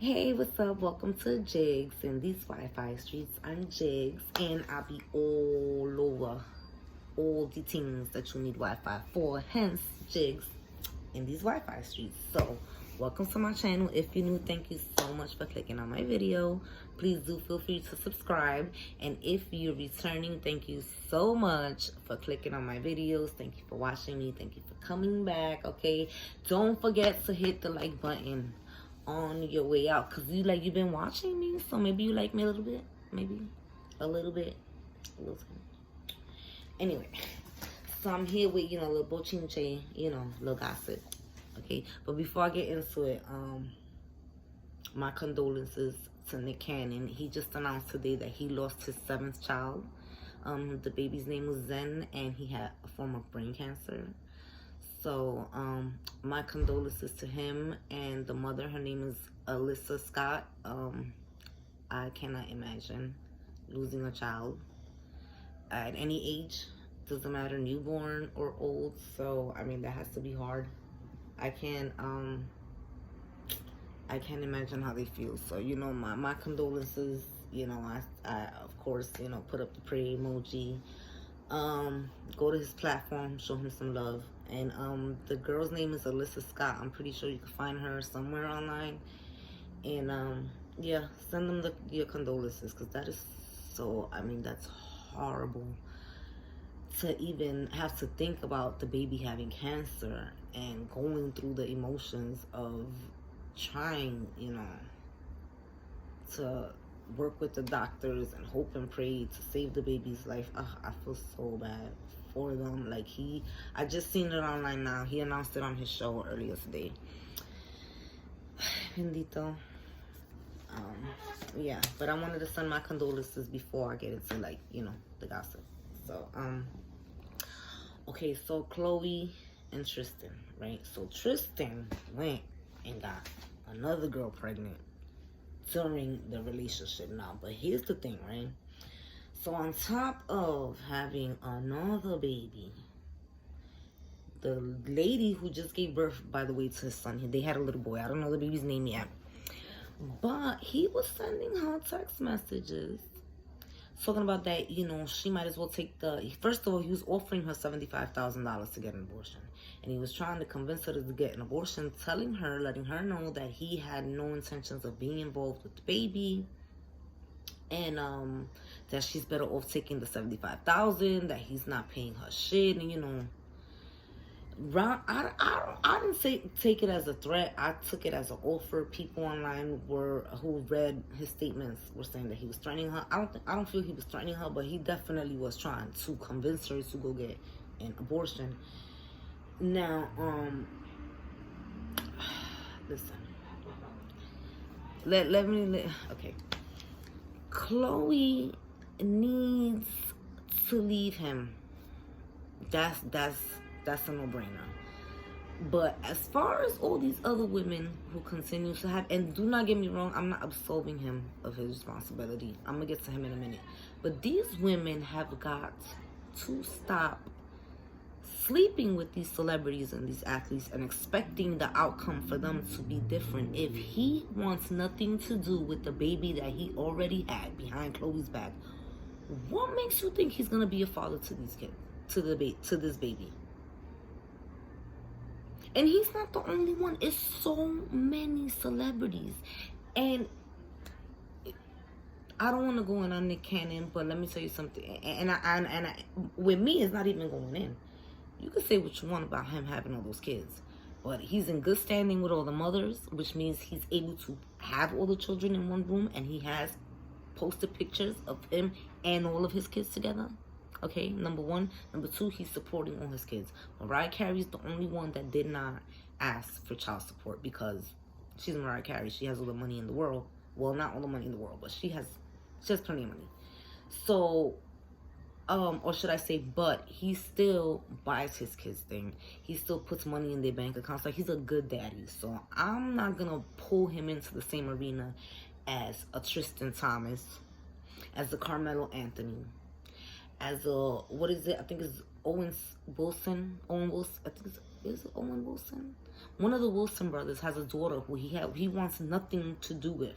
Hey, what's up? Welcome to Jigs in these Wi-Fi streets. I'm Jigs, and I'll be all over all the things that you need Wi-Fi for. Hence, Jigs in these Wi-Fi streets. So, welcome to my channel. If you're new, thank you so much for clicking on my video. Please do feel free to subscribe. And if you're returning, thank you so much for clicking on my videos. Thank you for watching me. Thank you for coming back. Okay, don't forget to hit the like button on your way out, because you've been watching me, so maybe you like me a little bit, maybe a little bit, a little bit. Anyway, so I'm here with a little bochinche, little gossip. Okay, but before I get into it, my condolences to Nick Cannon. He just announced today that he lost his 7th child. The baby's name was Zen, and he had a form of brain cancer. So, my condolences to him and the mother. Her name is Alyssa Scott. I cannot imagine losing a child at any age. Doesn't matter, newborn or old. So, I mean, that has to be hard. I can't imagine how they feel. So, my condolences. I of course, put up the pray emoji. Go to his platform, show him some love. And the girl's name is Alyssa Scott. I'm pretty sure you can find her somewhere online. And yeah, send them your condolences, because that is so, I mean, that's horrible to even have to think about the baby having cancer and going through the emotions of trying, to work with the doctors and hope and pray to save the baby's life. I feel so bad for them. I just seen it online now. He announced it on his show earlier today. Bendito. Yeah, but I wanted to send my condolences before I get into the gossip. So okay, so Chloe and Tristan, right? So Tristan went and got another girl pregnant during the relationship now. But here's the thing, right? So on top of having another baby, the lady who just gave birth, by the way, to his son, they had a little boy. I don't know the baby's name yet. But he was sending her text messages talking about that, she might as well take first of all, he was offering her $75,000 to get an abortion. And he was trying to convince her to get an abortion, letting her know that he had no intentions of being involved with the baby. And that she's better off taking the $75,000, that he's not paying her shit. And I didn't take it as a threat. I took it as an offer. People online who read his statements were saying that he was threatening her. I don't feel he was threatening her, but he definitely was trying to convince her to go get an abortion. Now, listen. Okay. Chloe needs to leave him. That's a no-brainer. But as far as all these other women who continue to have, and do not get me wrong, I'm not absolving him of his responsibility. I'm gonna get to him in a minute. But these women have got to stop sleeping with these celebrities and these athletes and expecting the outcome for them to be different. If he wants nothing to do with the baby that he already had behind Chloe's back, what makes you think he's gonna be a father to these kids, to this baby? And he's not the only one. It's so many celebrities. And I don't want to go in on Nick Cannon, but let me tell you something. And I with me, it's not even going in. You can say what you want about him having all those kids, but he's in good standing with all the mothers, which means he's able to have all the children in one room, and he has posted pictures of him and all of his kids together. Okay, number one. Number two, he's supporting all his kids. Mariah Carey's the only one that did not ask for child support, because she's Mariah Carey. She has all the money in the world. Well, not all the money in the world, but she has plenty of money. So, or should I say, but he still buys his kids thing. He still puts money in their bank accounts. Like, he's a good daddy. So I'm not gonna pull him into the same arena as a Tristan Thompson, as a Carmelo Anthony, as a, what is it? I think it's Owen Wilson. I think it's is it Owen Wilson? One of the Wilson brothers has a daughter who he wants nothing to do with,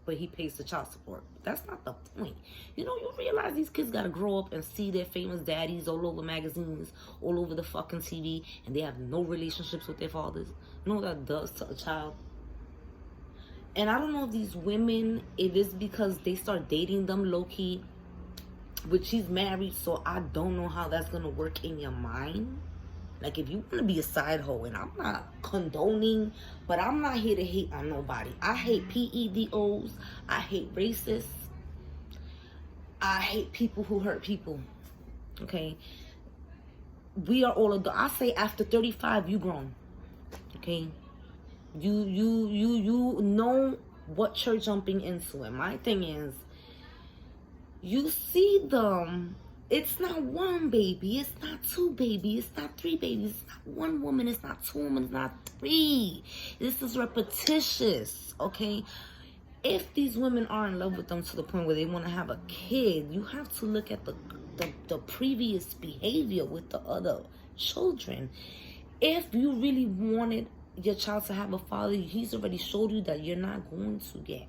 but he pays the child support. That's not the point. You know, you realize these kids gotta grow up and see their famous daddies all over magazines, all over the fucking TV, and they have no relationships with their fathers. You know what that does to a child? And I don't know if these women, if it's because they start dating them low-key, but she's married, so I don't know how that's gonna work in your mind. Like, if you want to be a side hoe, and I'm not condoning, but I'm not here to hate on nobody. I hate PEDOs. I hate racists. I hate people who hurt people. Okay? We are all adults. I say after 35, you grown. Okay? You know what you're jumping into. And my thing is, you see them. It's not one baby. It's not two babies. It's not three babies. It's not one woman. It's not two women. It's not three. This is repetitious, okay? If these women are in love with them to the point where they want to have a kid, you have to look at the previous behavior with the other children. If you really wanted your child to have a father, he's already showed you that you're not going to get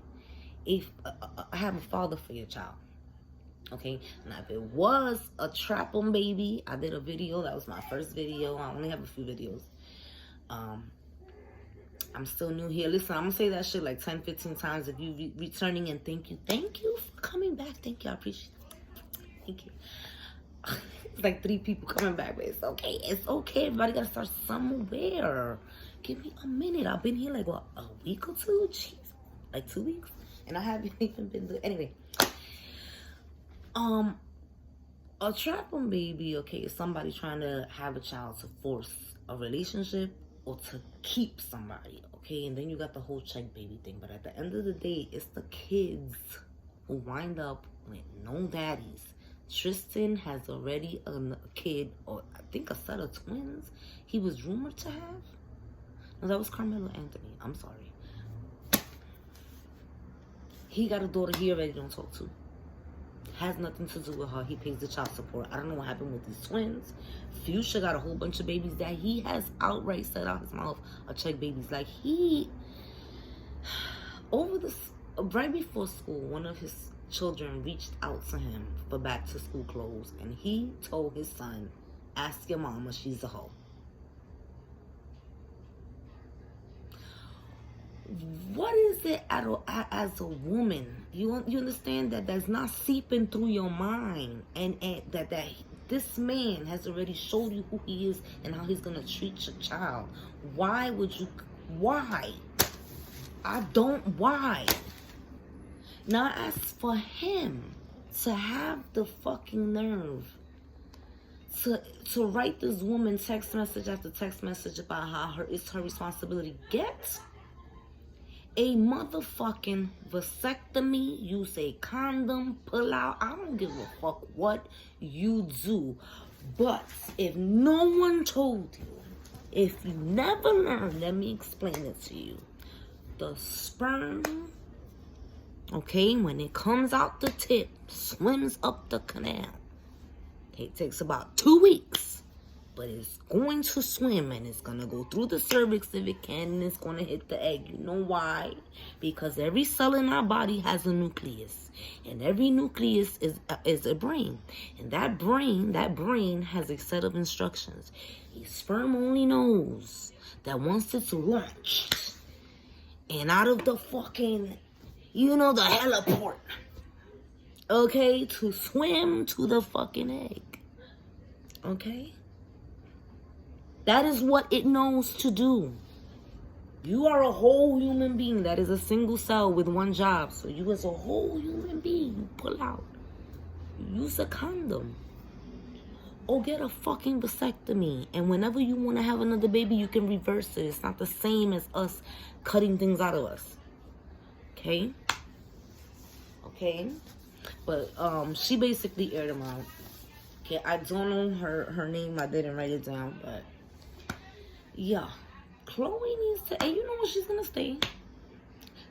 have a father for your child. Okay, now if it was a trap-em baby, I did a video. That was my first video. I only have a few videos. I'm still new here. Listen, I'm gonna say that shit like 10, 15 times. If you returning, and thank you for coming back. Thank you, I appreciate it. Thank you. It's like 3 people coming back, but it's okay. It's okay. Everybody gotta start somewhere. Give me a minute. I've been here like what, a week or two? Jeez, like 2 weeks, and I haven't even been doing anyway. A trap-em baby, okay, is somebody trying to have a child to force a relationship or to keep somebody, okay? And then you got the whole check baby thing. But at the end of the day, it's the kids who wind up with no daddies. Tristan has already a kid, or I think a set of twins he was rumored to have. No, that was Carmelo Anthony. I'm sorry. He got a daughter he already don't talk to. Has nothing to do with her. He pays the child support. I don't know what happened with these twins. Fuchsia got a whole bunch of babies that he has outright said out his mouth are check babies. Like, he, over this, right before school, one of his children reached out to him for back to school clothes, and he told his son, ask your mama, she's a hoe. What is it as a woman? You understand that that's not seeping through your mind, and that this man has already showed you who he is and how he's gonna treat your child. Why would you? Why? Why? Now, as for him to have the fucking nerve to write this woman text message after text message about how it's her responsibility, get a motherfucking vasectomy, use a condom, pull out. I don't give a fuck what you do. But if no one told you, if you never learned, let me explain it to you. The sperm, okay, when it comes out the tip, swims up the canal. Okay, it takes about 2 weeks. But it's going to swim, and it's going to go through the cervix if it can, and it's going to hit the egg. You know why? Because every cell in our body has a nucleus. And every nucleus is a brain. And that brain has a set of instructions. A sperm only knows that once it's launched and out of the fucking, the heliport, okay, to swim to the fucking egg. Okay? That is what it knows to do. You are a whole human being that is a single cell with one job. So you as a whole human being, you pull out. Use a condom. Or get a fucking vasectomy. And whenever you want to have another baby, you can reverse it. It's not the same as us cutting things out of us. Okay? Okay? But she basically aired him out. Okay, I don't know her name. I didn't write it down, but yeah, Chloe needs to, and you know what she's gonna stay.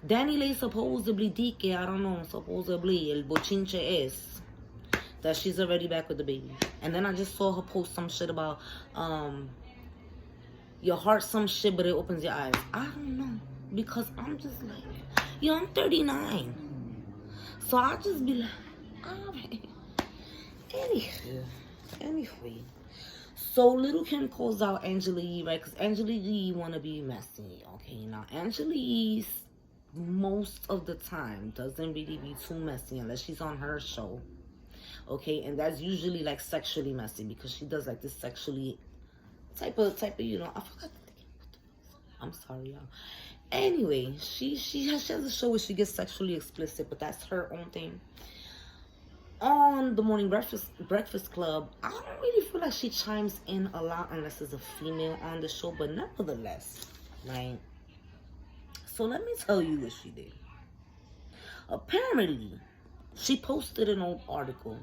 Danny Lay supposedly, I don't know, supposedly, el bochinche es that she's already back with the baby. And then I just saw her post some shit about Your heart some shit, but it opens your eyes. I don't know. Because I'm just like, I'm 39. So I just be like, alright. Anyway. So Little Kim calls out Angela Yee, right? Because Angela Yee want to be messy. Okay, now Angela Yee most of the time doesn't really be too messy unless she's on her show. Okay, and that's usually like sexually messy because she does like this sexually type of I forgot. I'm sorry, y'all. Anyway, she has a show where she gets sexually explicit, but that's her own thing. On the Morning Breakfast Club, I don't really feel like she chimes in a lot unless it's a female on the show, but nevertheless, right? So let me tell you what she did. Apparently, she posted an old article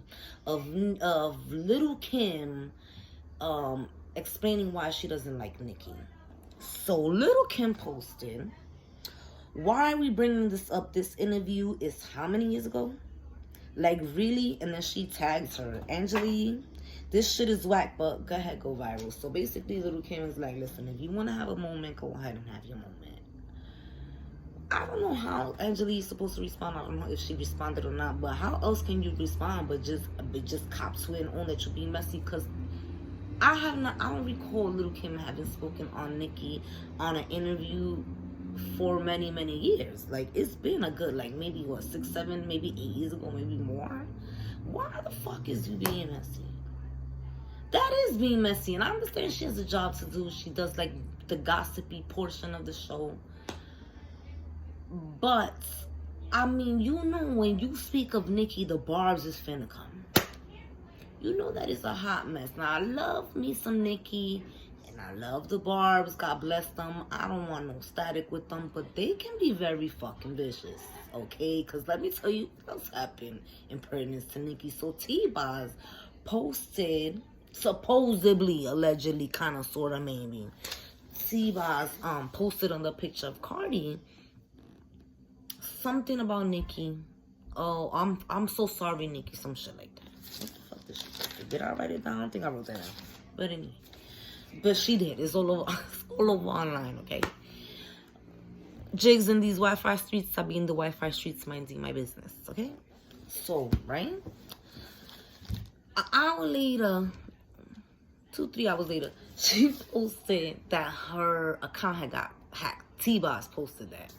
of Little Kim explaining why she doesn't like Nicki. So Little Kim posted, why are we bringing this up? This interview is how many years ago? Like, really? And then she tags her, Angela Yee, this shit is whack, but go ahead, go viral. So basically, Little Kim is like, listen, if you want to have a moment, go ahead and have your moment. I don't know how Angela Yee is supposed to respond. I don't know if she responded or not, but how else can you respond but just cop to it and own that you're being messy? Because I don't recall Little Kim having spoken on Nicki on an interview for many years. Like, it's been a good, like, maybe what, 6, 7, maybe 8 years ago, maybe more. Why the fuck is you being messy? That is being messy, and I understand she has a job to do. She does like the gossipy portion of the show, but I mean, when you speak of Nicki, the barbs is finna come. You know that is a hot mess. Now, I love me some Nicki, and I love the barbs. God bless them. I don't want no static with them, but they can be very fucking vicious, okay? Because let me tell you what else happened in pertinence to Nicki. So T-Boz posted, supposedly, allegedly, kind of, sort of, maybe, T-Boz posted on the picture of Cardi something about Nicki. Oh, I'm so sorry, Nicki. Some shit like that. What the fuck did she say? Did I write it down? I don't think I wrote that down. But anyway. But she did. It's all over, online, okay? Jigs in these Wi-Fi streets. I be in the Wi-Fi streets minding my business, okay? So, right? An hour later, 2-3 hours later, she posted that her account had got hacked. T-Boz posted that.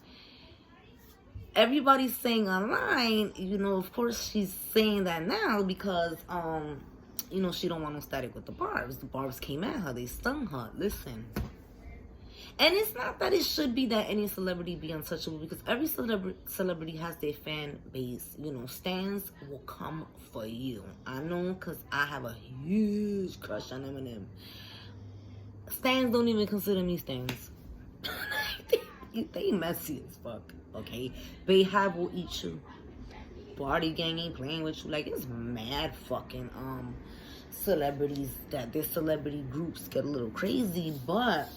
Everybody's saying online, of course she's saying that now because, she don't want no static with the barbs. The barbs came at her. They stung her. Listen. And it's not that it should be that any celebrity be untouchable, because every celebrity has their fan base. Stans will come for you. I know, because I have a huge crush on Eminem. Stans don't even consider me stans. They messy as fuck, okay? Bayhive will eat you. Party gang ain't playing with you. Like, it's mad fucking celebrities that their celebrity groups get a little crazy, but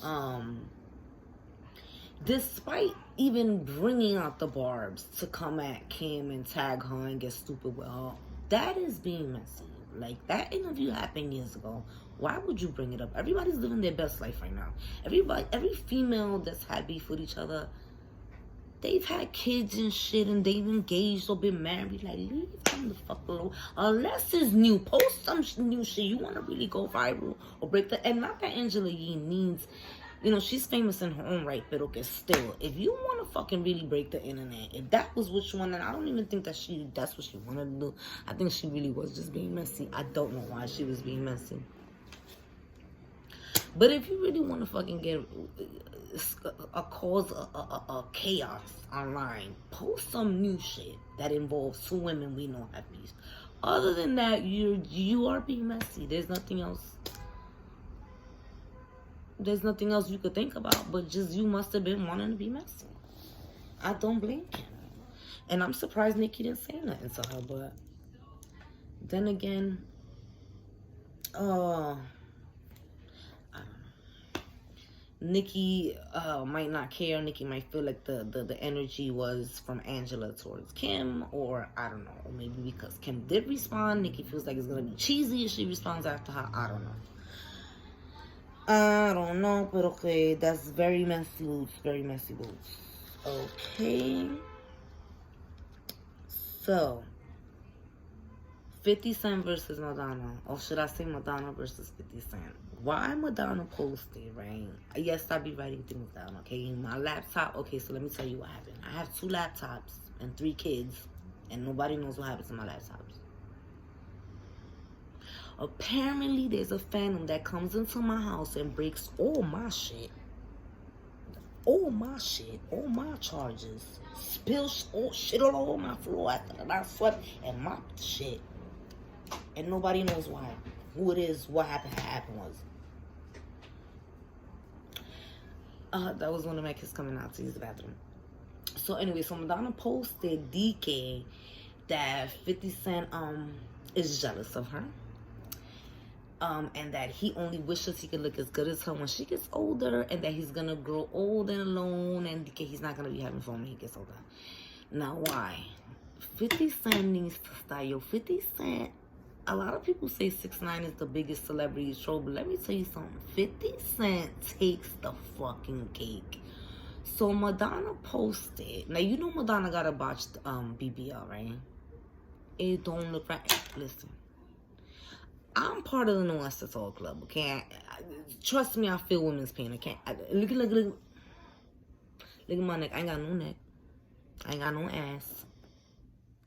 despite even bringing out the barbs to come at Kim and tag her and get stupid with her, that is being messy. Like, that interview happened years ago. Why would you bring it up? Everybody's living their best life right now. Every female that's had beef with each other, they've had kids and shit, and they've engaged or been married. Like, leave them the fuck alone. Unless it's new. Post some new shit. You want to really go viral or break the... And not that Angela Yee needs... she's famous in her own right, but okay, still, if you want to fucking really break the internet, if that was what you wanted, I don't even think that's what she wanted to do. I think she really was just being messy. I don't know why she was being messy. But if you really want to fucking get cause a chaos online, post some new shit that involves 2 women we know have beef. Other than that, you are being messy. There's nothing else. There's nothing else you could think about, but just you must have been wanting to be messy. I don't blame Kim. And I'm surprised Nicki didn't say nothing to her, but then again, I don't know. Nicki might not care. Nicki might feel like the energy was from Angela towards Kim, or I don't know, or maybe because Kim did respond, Nicki feels like it's gonna be cheesy if she responds after her. I don't know. I don't know, but okay, that's very messy boots, very messy boots. Okay, so 50 Cent versus Madonna, or should I say Madonna versus 50 Cent? Why Madonna posted, right? Yes, I be writing things down, okay? My laptop, okay, so let me tell you what happened. I have 2 laptops and 3 kids, and nobody knows what happens to my laptops. Apparently, there's a phantom that comes into my house and breaks all my shit. All my charges. Spills all shit all over my floor after that I swept and mopped shit. And nobody knows why. Who it is, what happened was. That was one of my kids coming out to use the bathroom. So anyway, so Madonna posted DK that 50 Cent is jealous of her. And that he only wishes he could look as good as her when she gets older, and that he's gonna grow old and alone, and DK, he's not gonna be having fun when he gets older. Now why? 50 Cent needs to style. Yo, 50 Cent, a lot of people say 6ix9ine is the biggest celebrity show, but let me tell you something. 50 Cent takes the fucking cake. So Madonna posted. Now, you know Madonna got a botched BBL, right? It don't look right. Listen. I'm part of the No Esther Soul Club, okay? Trust me, I feel women's pain, okay? Look at my neck. I ain't got no neck. I ain't got no ass.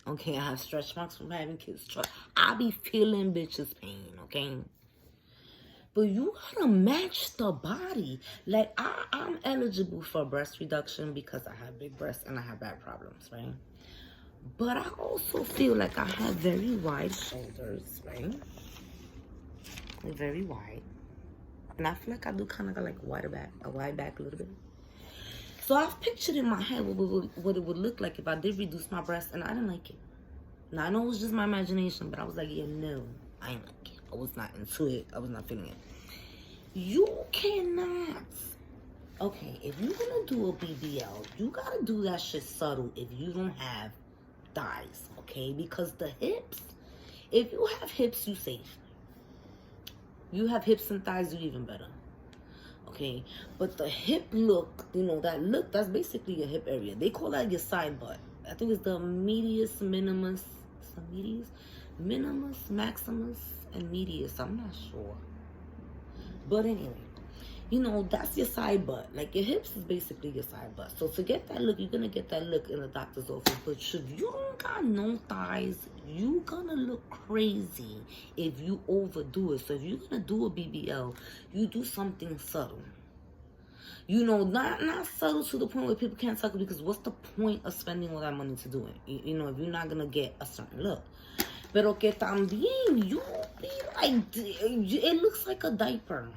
Okay, I have stretch marks from having kids. I be feeling bitches' pain, okay? But you gotta match the body. Like, I'm eligible for breast reduction because I have big breasts and I have back problems, right? But I also feel like I have very wide shoulders, right? Very wide. And I feel like I do kind of got like a wide back a little bit. So I've pictured in my head what it would look like if I did reduce my breasts, and I didn't like it. Now, I know it was just my imagination, but I was like, yeah, no, I ain't like it. I was not into it. I was not feeling it. You cannot. Okay, if you're gonna do a BBL, you gotta do that shit subtle if you don't have thighs, okay? Because the hips, if you have hips, you safe. You have hips and thighs, you even better. Okay? But the hip look, you know, that look, that's basically your hip area. They call that your side butt. I think it's the medius, minimus, maximus, and medius. I'm not sure. But anyway, you know, that's your side butt. Like, your hips is basically your side butt. So to get that look, you're going to get that look in the doctor's office. But if you don't got no thighs, you gonna look crazy if you overdo it. So if you're going to do a BBL, you do something subtle. You know, not subtle to the point where people can't suck it, because what's the point of spending all that money to do it? You know, if you're not going to get a certain look. Pero que también, you be like, it looks like a diaper.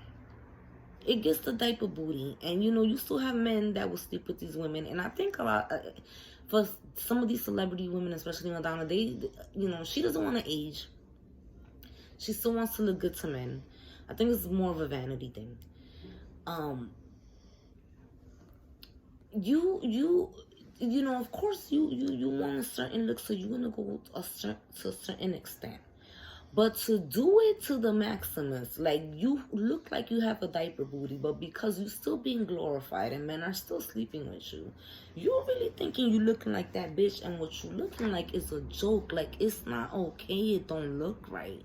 It gets the diaper booty. And, you know, you still have men that will sleep with these women. And I think a lot, for some of these celebrity women, especially Madonna, they, you know, she doesn't want to age. She still wants to look good to men. I think it's more of a vanity thing. You know, of course, you want a certain look, so you're going to go to a certain extent. But to do it to the maximus, like, you look like you have a diaper booty, but because you're still being glorified and men are still sleeping with you, you're really thinking you looking like that bitch, and what you looking like is a joke. Like, it's not okay. It don't look right.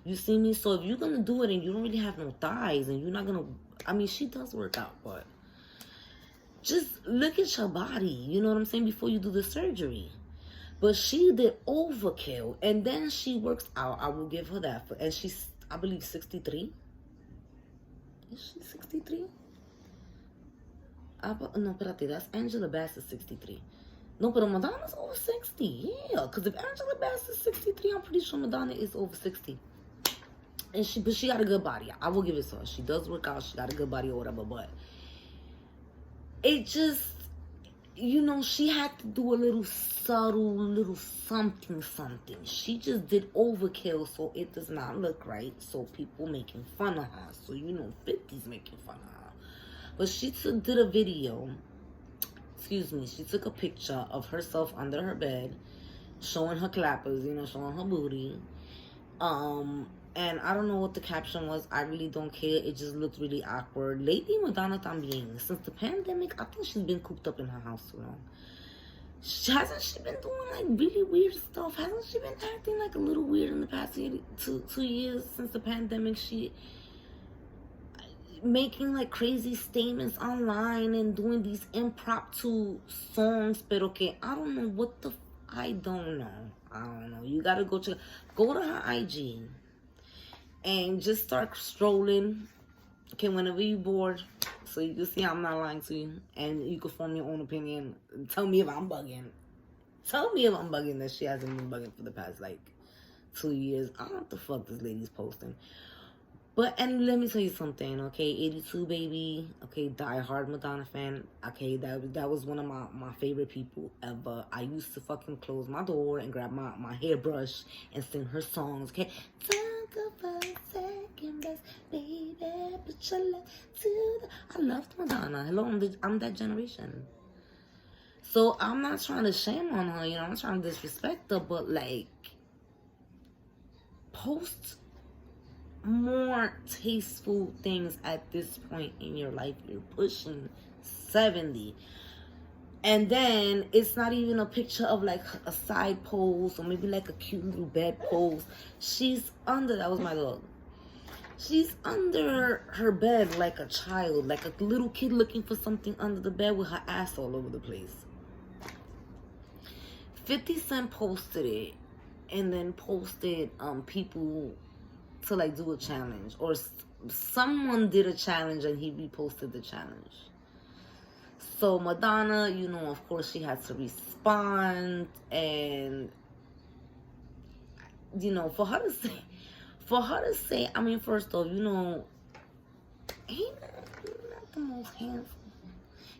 You see me? So if you're going to do it and you don't really have no thighs, and you're not going to, I mean, she does work out, but just look at your body, you know what I'm saying, before you do the surgery. But she did overkill, and then she works out. I will give her that. And she's, I believe, 63. Is she 63? No, espérate, that's Angela Bassett, 63. No, but Madonna's over 60. Yeah, because if Angela Bassett's 63, I'm pretty sure Madonna is over 60. And but she got a good body. I will give it to her. She does work out. She got a good body or whatever. But it just, you know, she had to do a little subtle, little something. She just did overkill, so it does not look right. So people making fun of her. So, you know, 50's making fun of her. But she did a video, she took a picture of herself under her bed, showing her clappers, you know, showing her booty. And And I don't know what the caption was. I really don't care. It just looked really awkward. Lately, Madonna también. Since the pandemic, I think she's been cooped up in her house too long. Hasn't she been doing like really weird stuff? Hasn't she been acting like a little weird in the past two years since the pandemic? She making like crazy statements online and doing these impromptu songs, pero que I don't know what the I don't know. You gotta go to her IG and just start strolling. Okay, whenever you're bored, so you can see I'm not lying to you, and you can form your own opinion. Tell me if I'm bugging. Tell me if I'm bugging that she hasn't been bugging for the past like 2 years. I don't know what the fuck this lady's posting. But, and let me tell you something, okay? 82 baby, okay, die-hard Madonna fan, okay? That was one of my favorite people ever. I used to fucking close my door and grab my hairbrush and sing her songs, okay? Talk about second best, baby, put your love to the... I loved Madonna. Hello, I'm that generation. So, I'm not trying to shame on her, you know? I'm not trying to disrespect her, but, like, post more tasteful things at this point in your life. You're pushing 70, and then it's not even a picture of like a side pose or maybe like a cute little bed pose. She's under, that was my dog, she's under her bed like a child, like a little kid looking for something under the bed with her ass all over the place. 50 Cent posted it and then posted people to like do a challenge, or someone did a challenge and he reposted the challenge. So Madonna, you know, of course she had to respond, and you know, for her to say, I mean, first off, you know, he's not the most handsome.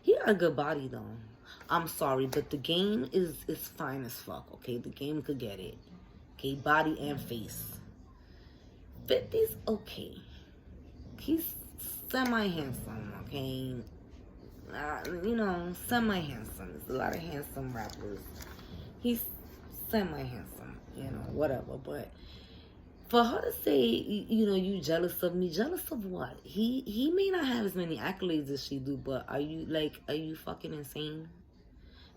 He got a good body though. I'm sorry, but the game is fine as fuck, okay? The game could get it. Okay, body and face. 50's okay. He's semi-handsome, okay? You know, semi-handsome. There's a lot of handsome rappers. He's semi-handsome, you know, whatever. But for her to say, you know, you jealous of me, jealous of what? He may not have as many accolades as she do, but are you fucking insane?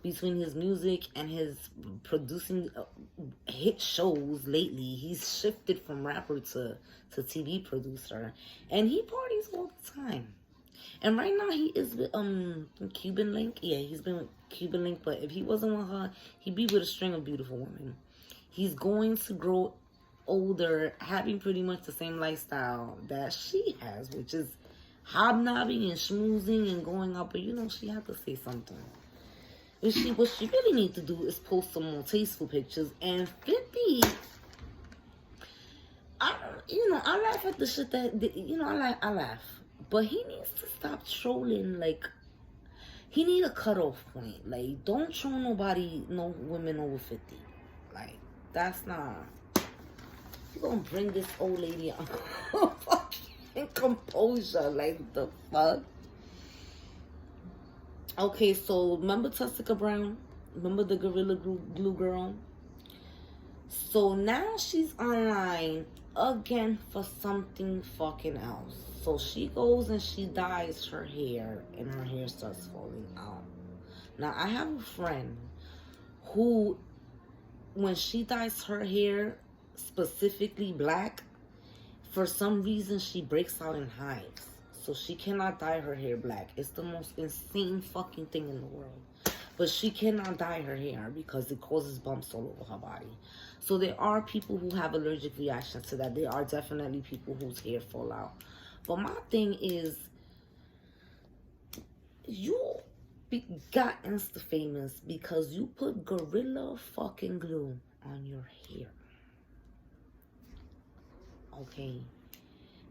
Between his music and his producing hit shows lately, he's shifted from rapper to TV producer, and he parties all the time. And right now he is with Cuban Link. Yeah, he's been with Cuban Link, but if he wasn't with her, he'd be with a string of beautiful women. He's going to grow older, having pretty much the same lifestyle that she has, which is hobnobbing and schmoozing and going out. But you know, she had to say something. What she really need to do is post some more tasteful pictures. And 50, I laugh at the shit that, you know, I laugh. But he needs to stop trolling. Like, he need a cutoff point. Like, don't troll nobody, no women over 50. Like, that's not, you gonna bring this old lady on fucking composure. Like, the fuck? Okay, so remember Tessica Brown? Remember the Gorilla Glue girl? So now she's online again for something fucking else. So she goes and she dyes her hair, and her hair starts falling out. Now, I have a friend who, when she dyes her hair, specifically black, for some reason she breaks out in hives. So she cannot dye her hair black. It's the most insane fucking thing in the world. But she cannot dye her hair because it causes bumps all over her body. So there are people who have allergic reactions to that. There are definitely people whose hair fall out. But my thing is, you got Insta famous because you put Gorilla fucking Glue on your hair. Okay?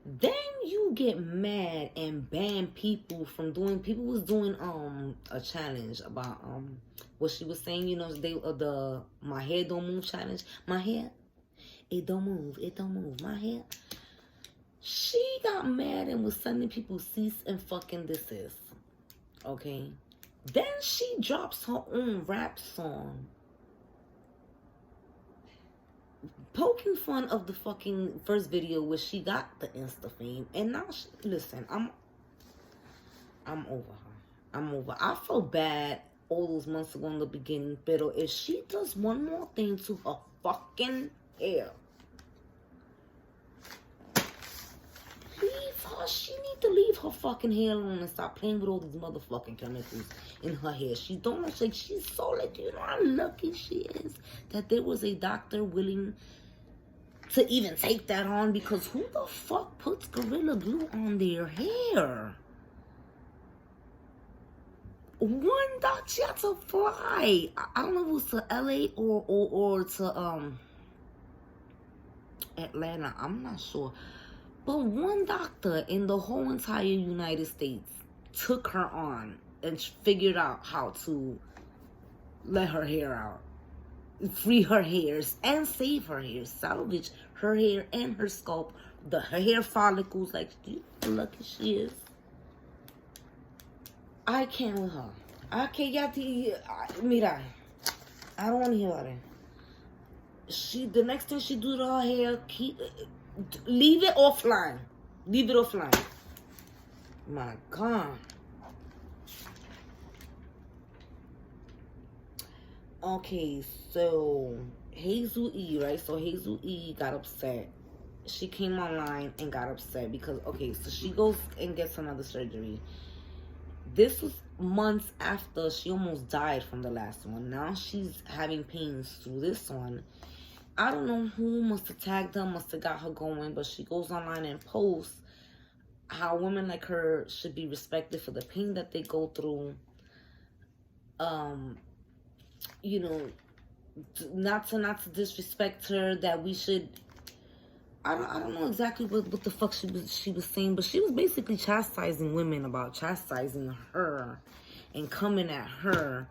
Then you get mad and ban people from doing. People was doing a challenge about what she was saying. You know, the my hair don't move challenge. My hair, it don't move. It don't move. My hair. She got mad and was sending people cease and fucking desist. Okay. Then she drops her own rap song poking fun of the fucking first video where she got the Insta fame, and now listen, I'm over her. I'm over. I felt bad all those months ago in the beginning, but if she does one more thing to her fucking hair, leave her. She need to leave her fucking hair alone and stop playing with all these motherfucking chemicals in her hair. She don't look like she's so like, you know how lucky she is that there was a doctor willing to even take that on, because who the fuck puts Gorilla Glue on their hair? One doc, she had to fly. I don't know if it was to LA or to Atlanta. I'm not sure. But one doctor in the whole entire United States took her on and figured out how to let her hair out, free her hairs, and save her hair, salvage her hair and her scalp, her hair follicles. Like, you know how lucky she is. I can't with her. I can't. Mira, I don't want to hear about it. The next thing she do to her hair, leave it offline. Leave it offline. My God. Okay, so Hazel E, right? So Hazel E got upset. She came online and got upset because, okay, so she goes and gets another surgery. This was months after she almost died from the last one. Now she's having pains through this one. I don't know who must have tagged her, must have got her going, but she goes online and posts how women like her should be respected for the pain that they go through. You know, not to disrespect her, that we should, I don't know exactly what the fuck she was saying, but she was basically chastising women about chastising her and coming at her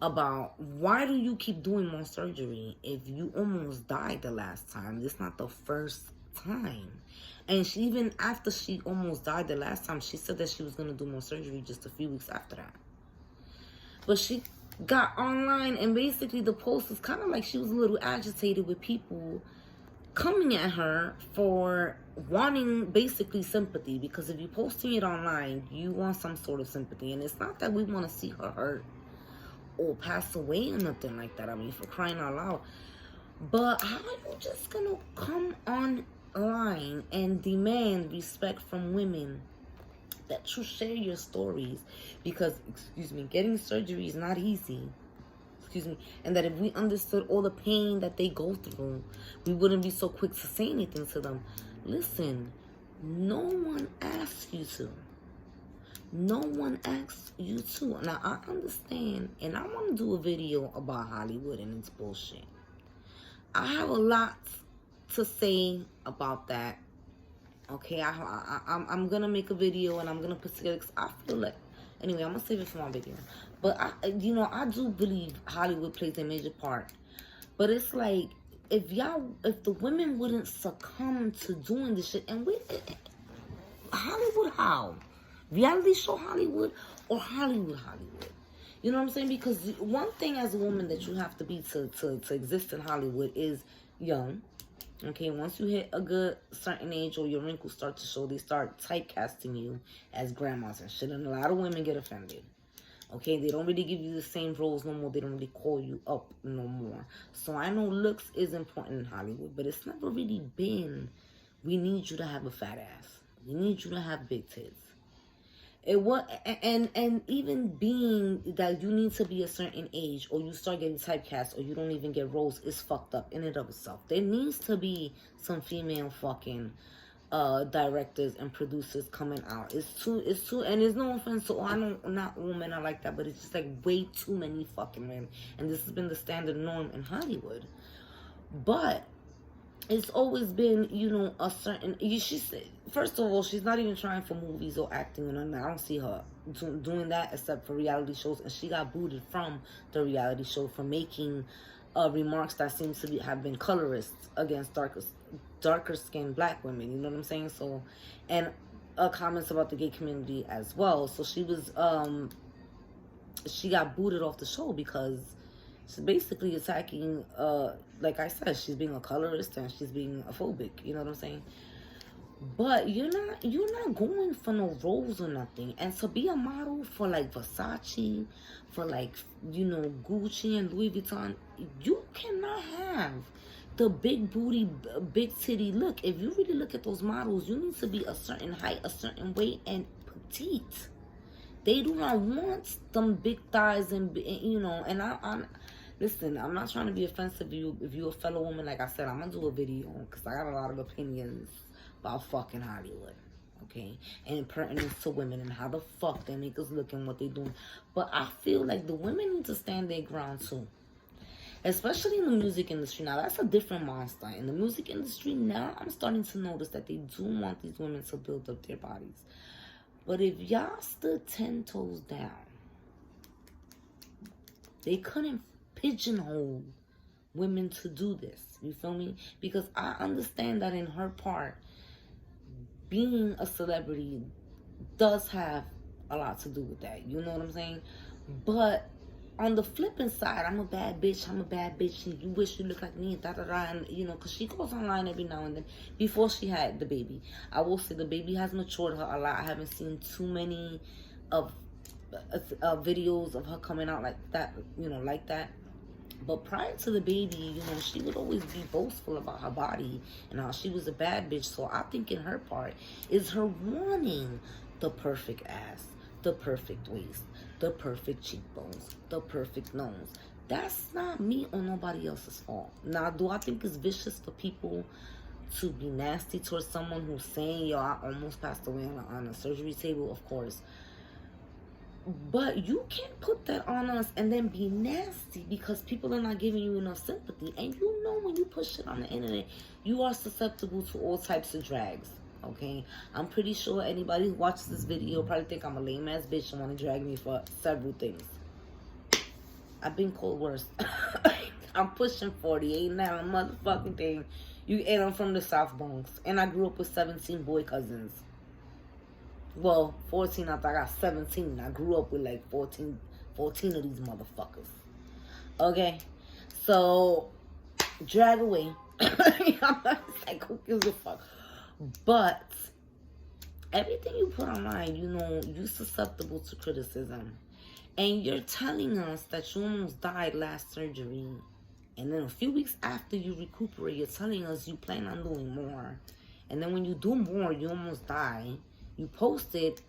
about, why do you keep doing more surgery if you almost died the last time? It's not the first time. And she, even after she almost died the last time, she said that she was going to do more surgery just a few weeks after that. But she got online and basically the post was kind of like she was a little agitated with people coming at her for wanting basically sympathy, because if you're posting it online, you want some sort of sympathy. And it's not that we want to see her hurt or pass away or nothing like that. I mean, for crying out loud. But how are you just gonna come online and demand respect from women that you share your stories? Because, excuse me, getting surgery is not easy. Excuse me. And that if we understood all the pain that they go through, we wouldn't be so quick to say anything to them. Listen, no one asks you to. No one asks you to. Now, I understand, and I want to do a video about Hollywood and its bullshit. I have a lot to say about that. Okay, I'm going to make a video and I'm going to put together, because I feel like, anyway, I'm going to save it for my video. But, I do believe Hollywood plays a major part. But it's like, if the women wouldn't succumb to doing this shit, and Hollywood how? Reality show Hollywood or Hollywood? You know what I'm saying? Because one thing as a woman that you have to be to exist in Hollywood is young. Okay, once you hit a good certain age or your wrinkles start to show, they start typecasting you as grandmas and shit. And a lot of women get offended. Okay, they don't really give you the same roles no more. They don't really call you up no more. So I know looks is important in Hollywood, but it's never really been, we need you to have a fat ass. We need you to have big tits. It was, and even being that you need to be a certain age or you start getting typecast or you don't even get roles is fucked up in and of itself. There needs to be some female fucking directors and producers coming out. It's too, and there's no offense to, not all men are like that, but it's just like way too many fucking men. And this has been the standard norm in Hollywood. But it's always been, a certain, first of all, she's not even trying for movies or acting or nothing. I don't see her doing that except for reality shows. And she got booted from the reality show for making remarks that seem to have been colorist against darker skinned black women. You know what I'm saying? So, and comments about the gay community as well. So she was, she got booted off the show because She's basically attacking, like I said, she's being a colorist and she's being a phobic. You know what I'm saying? But you're not going for no roles or nothing. And to be a model for like Versace, for like, you know, Gucci and Louis Vuitton, you cannot have the big booty, big titty look. If you really look at those models, you need to be a certain height, a certain weight, and petite. They do not want them big thighs and you know. And I'm listen. I'm not trying to be offensive. If you a fellow woman, like I said, I'm gonna do a video because I got a lot of opinions about fucking Hollywood, okay, and pertinence to women and how the fuck they make us look and what they doing. But I feel like the women need to stand their ground too, especially in the music industry. Now that's a different monster. In the music industry now, I'm starting to notice that they do want these women to build up their bodies. But if y'all stood 10 toes down, they couldn't pigeonhole women to do this. You feel me? Because I understand that in her part, being a celebrity does have a lot to do with that. You know what I'm saying? But on the flipping side, I'm a bad bitch, and you wish you look like me, and you know, because she goes online every now and then. Before she had the baby, I will say the baby has matured her a lot. I haven't seen too many of videos of her coming out like that, you know, like that. But prior to the baby, you know, she would always be boastful about her body and how she was a bad bitch. So I think in her part is her wanting the perfect ass, the perfect waist, the perfect cheekbones, the perfect nose. That's not me or nobody else's fault. Now, do I think it's vicious for people to be nasty towards someone who's saying, yo, I almost passed away on a surgery table? Of course. But you can't put that on us and then be nasty because people are not giving you enough sympathy. And you know when you push it on the internet, you are susceptible to all types of drags. Okay? I'm pretty sure anybody who watches this video probably think I'm a lame ass bitch and want to drag me for several things. I've been called worse. I'm pushing 40. Ain't that a motherfucking thing? And I'm from the South Bronx. And I grew up with 17 boy cousins. Well, 14 after I got 17. I grew up with like 14 of these motherfuckers. Okay? So, drag away. I'm not like, who gives a fuck? But, everything you put online, you know, you're susceptible to criticism. And you're telling us that you almost died last surgery. And then a few weeks after you recuperate, you're telling us you plan on doing more. And then when you do more, you almost die. You post it,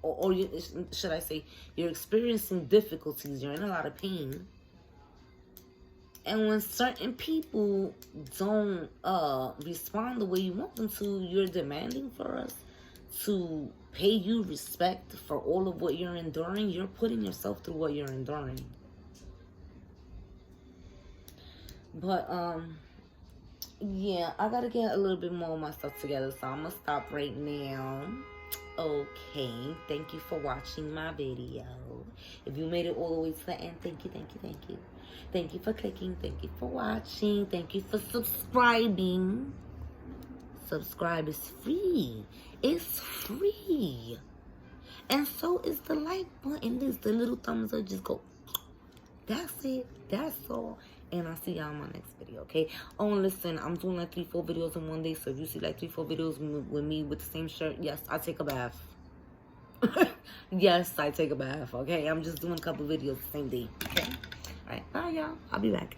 or you, should I say, you're experiencing difficulties, you're in a lot of pain. And when certain people don't respond the way you want them to, you're demanding for us to pay you respect for all of what you're enduring. You're putting yourself through what you're enduring. But, yeah, I gotta get a little bit more of my stuff together, so I'm gonna stop right now. Okay, thank you for watching my video. If you made it all the way to the end, thank you, thank you, thank you. Thank you for clicking, thank you for watching, thank you for subscribing. Subscribe is free. It's free. And so is the like button. This the little thumbs up. Just go. That's it. That's all. And I'll see y'all in my next video, okay? Oh, and listen, I'm doing like 3-4 videos in one day. So if you see like 3-4 videos with me with the same shirt, yes, I take a bath. Yes, I take a bath, okay? I'm just doing a couple videos the same day, okay? All right, bye, y'all. I'll be back.